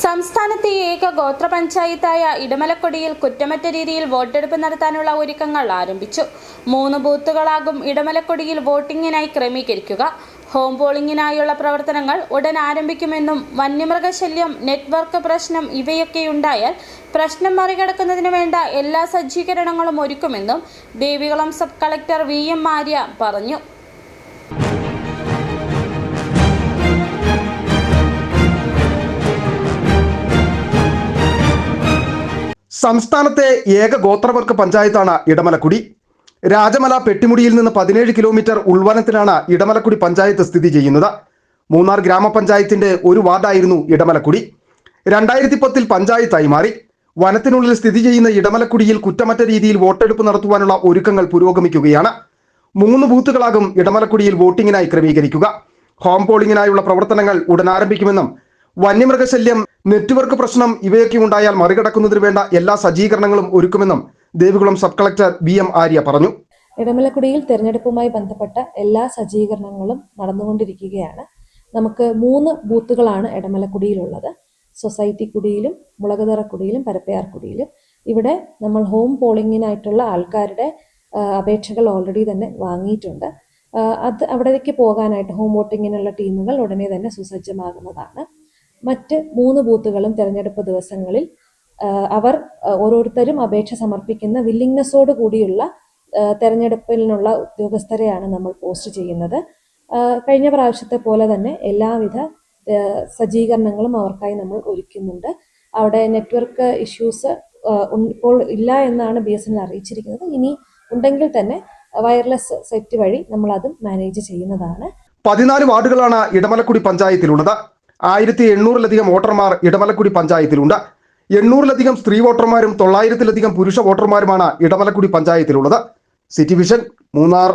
സംസ്ഥാനത്തെ ഏക ഗോത്ര പഞ്ചായത്തായ ഇടമലക്കുടിയിൽ കുറ്റമറ്റ രീതിയിൽ വോട്ടെടുപ്പ് നടത്താനുള്ള ഒരുക്കങ്ങൾ ആരംഭിച്ചു. 3 ബൂത്തുകളാകും ഇടമലക്കുടിയിൽ വോട്ടിംഗിനായി ക്രമീകരിക്കുക. ഹോം പോളിംഗിനായുള്ള പ്രവർത്തനങ്ങൾ ഉടൻ ആരംഭിക്കുമെന്നും വന്യമൃഗശല്യം, നെറ്റ്വർക്ക് പ്രശ്നം ഇവയൊക്കെയുണ്ടായാൽ പ്രശ്നം മറികടക്കുന്നതിന് വേണ്ട എല്ലാ സജ്ജീകരണങ്ങളും ഒരുക്കുമെന്നും Devikulam sub collector VM Arya പറഞ്ഞു. സംസ്ഥാനത്തെ ഏക ഗോത്രവർഗ പഞ്ചായത്താണ് ഇടമലക്കുടി. രാജമല പെട്ടിമുടിയിൽ നിന്ന് 17 കിലോമീറ്റർ ഉൾവനത്തിലാണ് ഇടമലക്കുടി പഞ്ചായത്ത് സ്ഥിതി ചെയ്യുന്നത്. മൂന്നാർ ഗ്രാമപഞ്ചായത്തിന്റെ ഒരു വാർഡായിരുന്നു ഇടമലക്കുടി. 2010 പഞ്ചായത്തായി മാറി. വനത്തിനുള്ളിൽ സ്ഥിതി ചെയ്യുന്ന ഇടമലക്കുടിയിൽ കുറ്റമറ്റ രീതിയിൽ വോട്ടെടുപ്പ് നടത്തുവാനുള്ള ഒരുക്കങ്ങൾ പുരോഗമിക്കുകയാണ്. 3 ബൂത്തുകളാകും ഇടമലക്കുടിയിൽ വോട്ടിങ്ങിനായി ക്രമീകരിക്കുക. ഹോം പോളിംഗിനായുള്ള പ്രവർത്തനങ്ങൾ ഉടൻ ആരംഭിക്കുമെന്നും വന്യമൃഗശല്യം, നെറ്റ്വർക്ക് പ്രശ്നം ഇവയൊക്കെ ഉണ്ടായാൽ മറികടക്കുന്നതിന് വേണ്ട എല്ലാ സജ്ജീകരണങ്ങളും ഒരുക്കുമെന്നും Devikulam sub collector VM Arya പറഞ്ഞു. ഇടമലക്കുടിയിൽ തെരഞ്ഞെടുപ്പുമായി ബന്ധപ്പെട്ട എല്ലാ സജ്ജീകരണങ്ങളും നടന്നുകൊണ്ടിരിക്കുകയാണ്. നമുക്ക് 3 ബൂത്തുകളാണ് ഇടമലക്കുടിയിലുള്ളത്. സൊസൈറ്റി കുടിയിലും, മുളകുതറക്കുടിയിലും, പരപ്പയാർക്കുടിയിലും. ഇവിടെ നമ്മൾ ഹോം പോളിംഗിനായിട്ടുള്ള ആൾക്കാരുടെ അപേക്ഷകൾ ഓൾറെഡി തന്നെ വാങ്ങിയിട്ടുണ്ട്. അവിടേക്ക് പോകാനായിട്ട് ഹോം വോട്ടിങ്ങിനുള്ള ടീമുകൾ ഉടനെ തന്നെ സുസജ്ജമാകുന്നതാണ്. മറ്റ് 3 ബൂത്തുകളും തെരഞ്ഞെടുപ്പ് ദിവസങ്ങളിൽ അവർ ഓരോരുത്തരും അപേക്ഷ സമർപ്പിക്കുന്ന വില്ലിങ്നെസ്സോട് കൂടിയുള്ള തെരഞ്ഞെടുപ്പിനുള്ള ഉദ്യോഗസ്ഥരെയാണ് നമ്മൾ പോസ്റ്റ് ചെയ്യുന്നത്. കഴിഞ്ഞ പ്രാവശ്യത്തെ പോലെ തന്നെ എല്ലാവിധ സജ്ജീകരണങ്ങളും അവർക്കായി നമ്മൾ ഒരുക്കുന്നുണ്ട്. അവിടെ നെറ്റ്വർക്ക് ഇഷ്യൂസ് ഇപ്പോൾ ഇല്ല എന്നാണ് BSNL അറിയിച്ചിരിക്കുന്നത്. ഇനി ഉണ്ടെങ്കിൽ തന്നെ വയർലെസ് സെറ്റ് വഴി നമ്മൾ അതും മാനേജ് ചെയ്യുന്നതാണ്. 14 വാർഡുകളാണ് ഇടമലക്കുടി പഞ്ചായത്തിലുള്ളത്. 1800-ലധികം വോട്ടർമാർ ഇടമലക്കുടി പഞ്ചായത്തിലുണ്ട്. 800-ലധികം സ്ത്രീ വോട്ടർമാരും 900-ലധികം പുരുഷ വോട്ടർമാരുമാണ് ഇടമലക്കുടി പഞ്ചായത്തിലുള്ളത്. City vision, Munnar.